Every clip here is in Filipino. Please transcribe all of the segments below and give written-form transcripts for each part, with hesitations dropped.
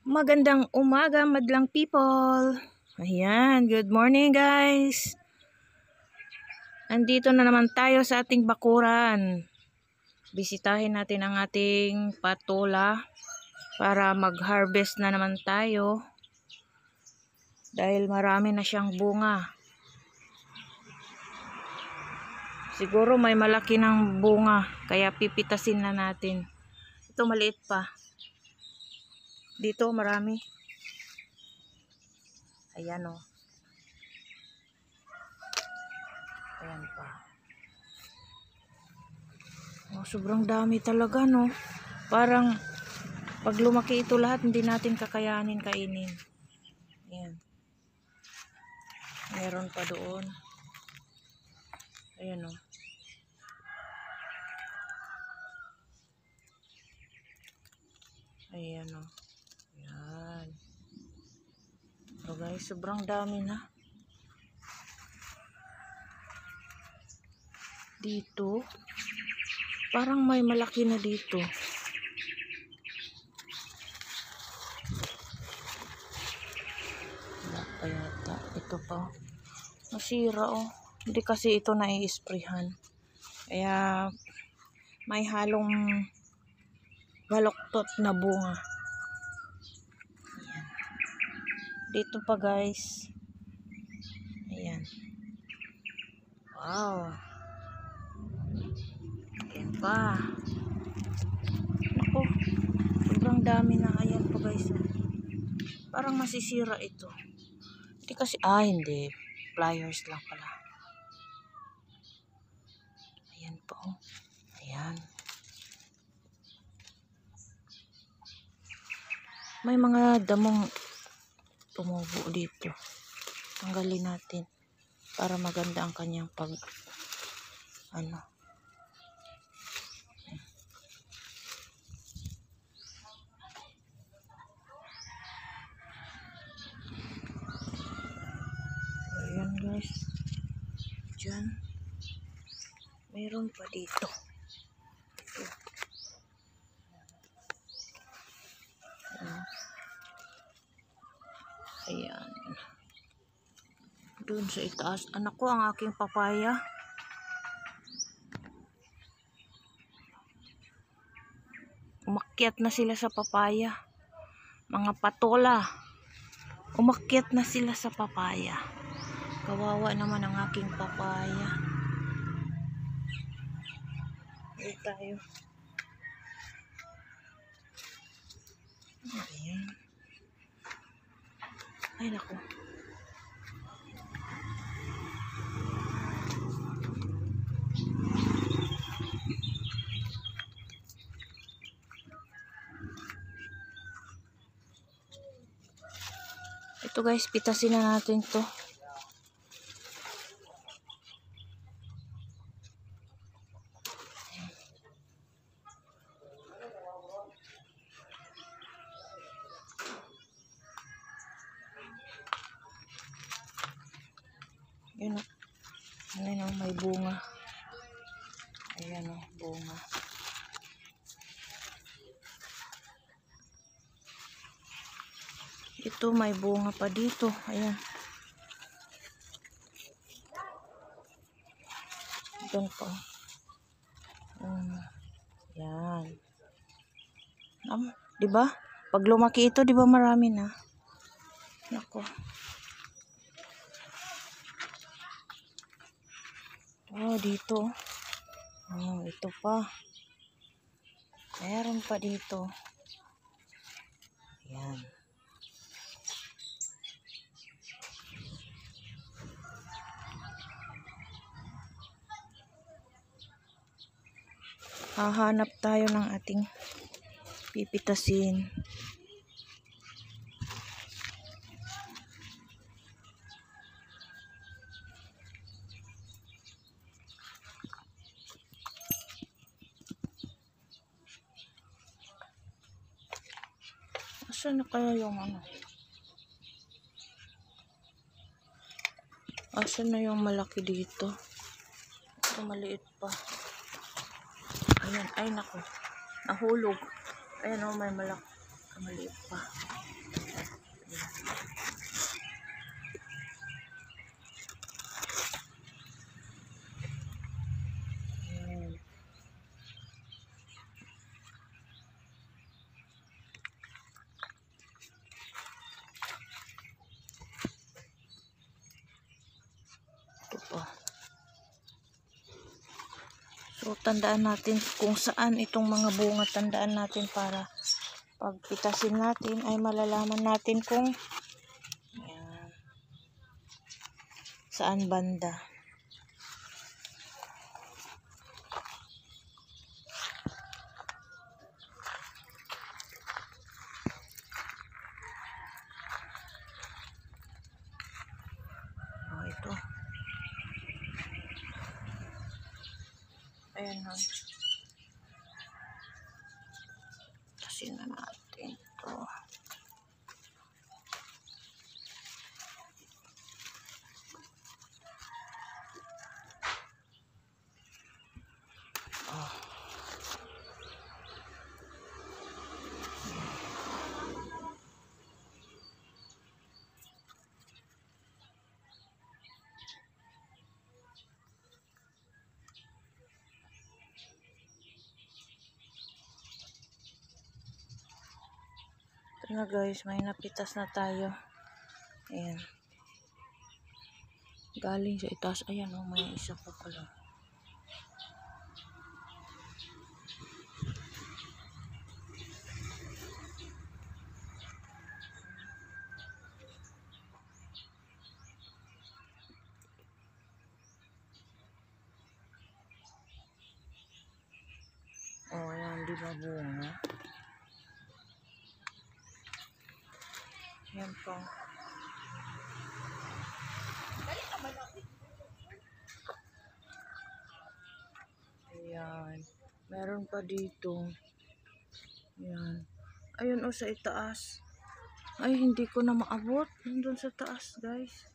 Magandang umaga, madlang people. Ayan, good morning guys. Andito na naman tayo sa ating bakuran. Bisitahin natin ang ating patola para mag-harvest na naman tayo. Dahil marami na siyang bunga. Siguro may malaki ng bunga, kaya pipitasin na natin. Ito maliit pa. Dito marami. Ayan o. Ayan pa. Oh, sobrang dami talaga no. Parang pag lumaki ito lahat hindi natin kakayanin kainin. Ayan. Meron pa doon. Ayan o. Ayan o. Ayan. So guys, sobrang dami na. Dito. Parang may malaki na dito. Wala pa yata. Ito pa. Nasira oh. Hindi kasi ito nai-sprayhan. Kaya may halong baloktot na bunga. Ayan. Dito pa guys. Ayan. Wow. Ayan pa. Ako. Sobrang dami na. Ayan pa guys. Parang masisira ito. Hindi kasi, hindi. Pliers lang pala. Ayan po. Ayan. May mga damong tumubo dito. Tanggalin natin. Para maganda ang kanyang Ayan guys. Diyan. Mayroon pa dito. Ayan. Doon sa itaas. Anak ko, ang aking papaya. Umakyat na sila sa papaya. Mga patola. Umakyat na sila sa papaya. Kawawa naman ang aking papaya. Dito tayo. Ayan. Ay naku. Ito guys, pitasin na natin to. Ayan o. Ayan o, may bunga. Ayan o, bunga. Ito may bunga pa dito. Ayan. Doon po. Ayan. Diba? Pag lumaki ito, diba marami na? Nako. Oh, dito. Oh, ito pa. Meron pa dito. Ayan. Hahanap tayo ng ating pipitasin. Asan na kaya yung Asan na yung malaki dito? Ito maliit pa. Ayan, ay nako. Nahulog. Ayan o, may malaki. Maliit pa. Ayan. Ito pa. So, tandaan natin kung saan itong mga bunga, tandaan natin para pagpitasin natin ay malalaman natin kung ayan, saan banda. Oh, ito. Ayan na. Tasin na natin ito. Oh. Ito na guys, may napitas na tayo. Ayan. Galing sa itaas. Ayan o, may isa pa pala. Oh, ayan, di ba bunga? Ayan pa. Ayan. Meron pa dito. Ayan. Ayun o, sa itaas. Ay, hindi ko na maabot. Nandun sa taas, guys.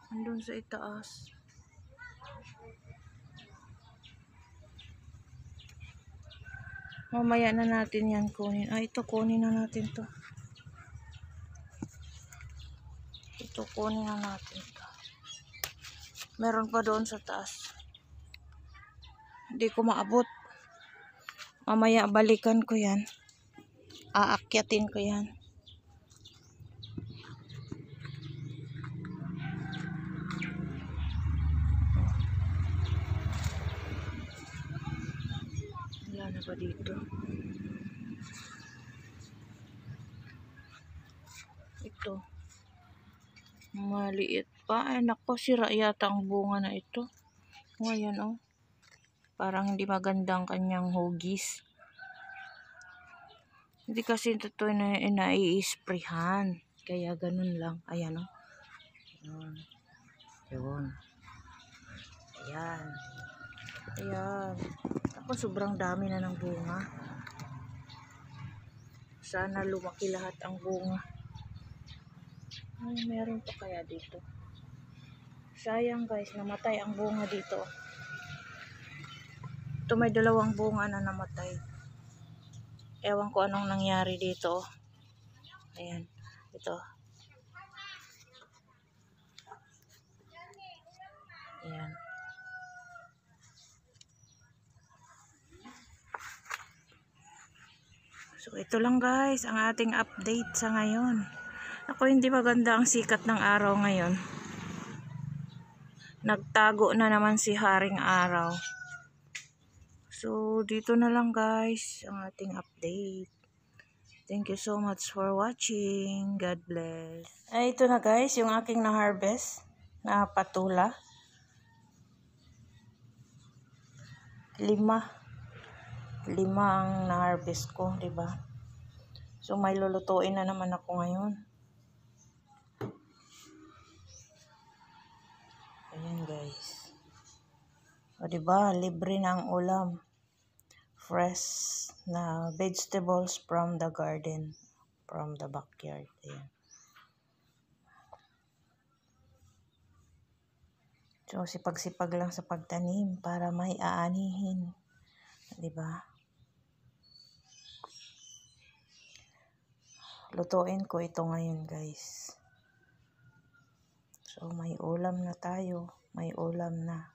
Nandun sa itaas. Mamaya na natin yan kunin. Ah, ito kunin na natin to. Ito kunin na natin to. Meron pa doon sa taas. Hindi ko maabot. Mamaya balikan ko yan. Aakyatin ko yan. Wala na ba dito? Ito. Maliit pa. Ay, naku, sira yata ang bunga na ito. Ngayon, oh. Parang hindi magandang kanyang hugis. Hindi kasi ito na nai-sprayhan. Kaya ganun lang. Ayan, oh. Ayan. Yun. Ayan. Ayan. Ako, sobrang dami na ng bunga. Sana lumaki lahat ang bunga. Ay, meron pa kaya dito. Sayang guys, namatay ang bunga dito. Ito may dalawang bunga na namatay. Ewan ko anong nangyari dito. Ayan. Ito. Ayan. So, ito lang guys, ang ating update sa ngayon. Ako, hindi maganda ang sikat ng araw ngayon. Nagtago na naman si Haring Araw. So, dito na lang guys, ang ating update. Thank you so much for watching. God bless. Ay, ito na guys, yung aking na-harvest na patula. 5 ang na-harvest ko, di ba? So, may lulutuin na naman ako ngayon. Ayan, guys. O, di ba? Libre na ang ulam. Fresh na vegetables from the garden, from the backyard. Ayan. So, sipag-sipag lang sa pagtanim para may aanihin. Di ba? lutuin ko ito ngayon guys. So may ulam na tayo, may ulam na.